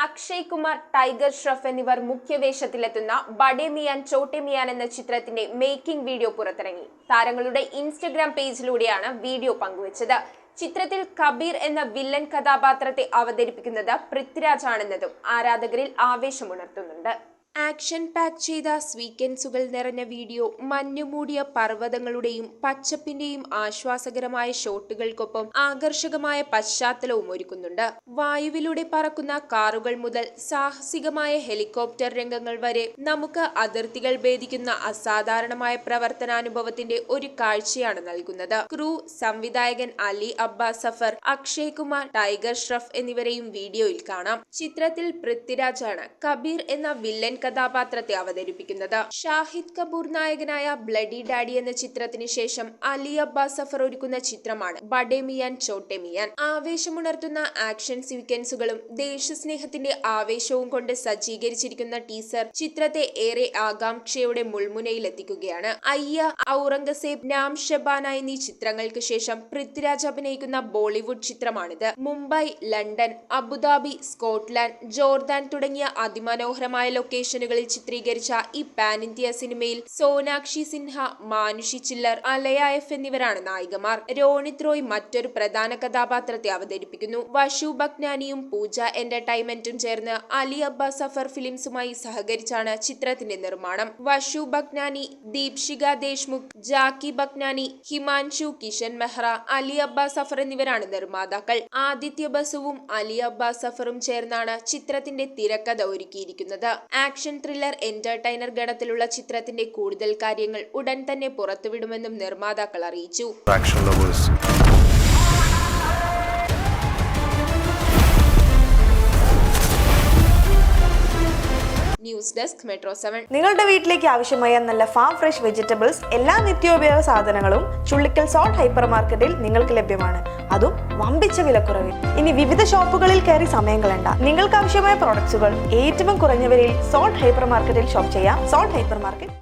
Akshay Kumar, tiger ഷ്രഫ് എന്നിവർ മുഖ്യവേഷത്തിലെത്തുന്ന ബഡേ മിയാൻ ചോട്ടെ മിയാൻ എന്ന ചിത്രത്തിന്റെ മേക്കിംഗ് വീഡിയോ പുറത്തിറങ്ങി. താരങ്ങളുടെ ഇൻസ്റ്റഗ്രാം പേജിലൂടെയാണ് വീഡിയോ പങ്കുവച്ചത്. ചിത്രത്തിൽ കബീർ എന്ന വില്ലൻ കഥാപാത്രത്തെ അവതരിപ്പിക്കുന്നത് പൃഥ്വിരാജ് ആണെന്നതും ആരാധകരിൽ ആവേശമുണർത്തുന്നുണ്ട്. ആക്ഷൻ പാക്ക് ചെയ്ത സ്വീക്വൻസുകൾ നിറഞ്ഞ വീഡിയോ മഞ്ഞുമൂടിയ പർവ്വതങ്ങളുടെയും പച്ചപ്പിന്റെയും ആശ്വാസകരമായ ഷോട്ടുകൾക്കൊപ്പം ആകർഷകമായ പശ്ചാത്തലവും ഒരുക്കുന്നുണ്ട്. വായുവിലൂടെ പറക്കുന്ന കാറുകൾ മുതൽ സാഹസികമായ ഹെലികോപ്റ്റർ രംഗങ്ങൾ വരെ നമുക്ക് അതിർത്തികൾ ഭേദിക്കുന്ന അസാധാരണമായ പ്രവർത്തനാനുഭവത്തിന്റെ ഒരു കാഴ്ചയാണ് നൽകുന്നത്. ക്രൂ, സംവിധായകൻ അലി അബ്ബാസ് സഫർ, അക്ഷയ് കുമാർ, ടൈഗർ ഷ്രഫ് എന്നിവരെയും വീഡിയോയിൽ കാണാം. ചിത്രത്തിൽ പൃഥ്വിരാജാണ് കബീർ എന്ന വില്ലൻ കഥാപാത്രത്തെ അവതരിപ്പിക്കുന്നത്. ഷാഹിദ് കപൂർ നായകനായ ബ്ലഡി ഡാഡി എന്ന ചിത്രത്തിന് ശേഷം അലി അബ്ബാസ് സഫർ ഒരുക്കുന്ന ചിത്രമാണ് ബഡേ മിയാൻ ചോട്ടെ മിയാൻ. ആവേശമുണർത്തുന്ന ആക്ഷൻ സീക്വൻസുകളും ദേശസ്നേഹത്തിന്റെ ആവേശവും കൊണ്ട് സജ്ജീകരിച്ചിരിക്കുന്ന ടീസർ ചിത്രത്തെ ഏറെ ആകാംക്ഷയോടെ മുൾമുനയിലെത്തിക്കുകയാണ്. അയ്യ, ഔറംഗസേബ്, നാം ഷബാന എന്നീ ചിത്രങ്ങൾക്ക് ശേഷം പൃഥ്വിരാജ് അഭിനയിക്കുന്ന ബോളിവുഡ് ചിത്രമാണിത്. Mumbai, London, Abu Dhabi, Scotland, Jordan തുടങ്ങിയ അതിമനോഹരമായ ലൊക്കേഷനുകളിൽ ചിത്രീകരിച്ച ഈ പാൻ ഇന്ത്യ സിനിമയിൽ സോനാക്ഷി സിൻഹ, മാനുഷി ചില്ലർ, അലയ എഫ് എന്നിവരാണ് നായികമാർ. രോണിത് റോയ് മറ്റൊരു പ്രധാന കഥാപാത്രത്തെ അവതരിപ്പിക്കുന്നു. വഷു ബഗ്നാനിയും പൂജ എന്റർടൈൻമെന്റും ചേർന്ന് അലി അബ്ബാസ് സഫർ ഫിലിംസുമായി സഹകരിച്ചാണ് ചിത്രത്തിന്റെ നിർമ്മാണം. വഷു ബഗ്നാനി, ദീപ്ഷിക ദേശ്മുഖ്, ജാക്കി ബഗ്നാനി, ഹിമാൻഷു, കിഷൻ മെഹ്റ, അലി അബ്ബാസ് സഫർ എന്നിവരാണ് നിർമ്മാതാക്കൾ. ആദിത്യ ബസുവും അലി അബ്ബാസ് സഫറും ചേർന്നാണ് ചിത്രത്തിന്റെ തിരക്കഥ ഒരുക്കിയിരിക്കുന്നത്. ആക്ഷൻ ത്രില്ലർ എന്റർടൈനർ ഗണത്തിലുള്ള ചിത്രത്തിന്റെ കൂടുതൽ കാര്യങ്ങൾ ഉടൻ തന്നെ പുറത്തുവിടുമെന്നും നിർമ്മാതാക്കൾ അറിയിച്ചു. News desk metro 7. നിങ്ങളുടെ വീട്ടിലേക്ക് ആവശ്യമായ നല്ല ഫാം ഫ്രഷ് വെജിറ്റബിൾസ്, എല്ലാ നിത്യോപയോഗ സാധനങ്ങളും ചുള്ളിക്കൽ സോൾട്ട് ഹൈപ്പർ മാർക്കറ്റിൽ നിങ്ങൾക്ക് ലഭ്യമാണ്. അതും വമ്പിച്ച വിലക്കുറവിൽ. ഇനി വിവിധ ഷോപ്പുകളിൽ കയറി സമയം കളയണ്ട. നിങ്ങൾക്ക് ആവശ്യമായ പ്രോഡക്ട്സുകൾ ഏറ്റവും കുറഞ്ഞ വിലയിൽ സോൾട്ട് ഹൈപ്പർ മാർക്കറ്റിൽ ഷോപ്പ് ചെയ്യാം. Salt hyper market.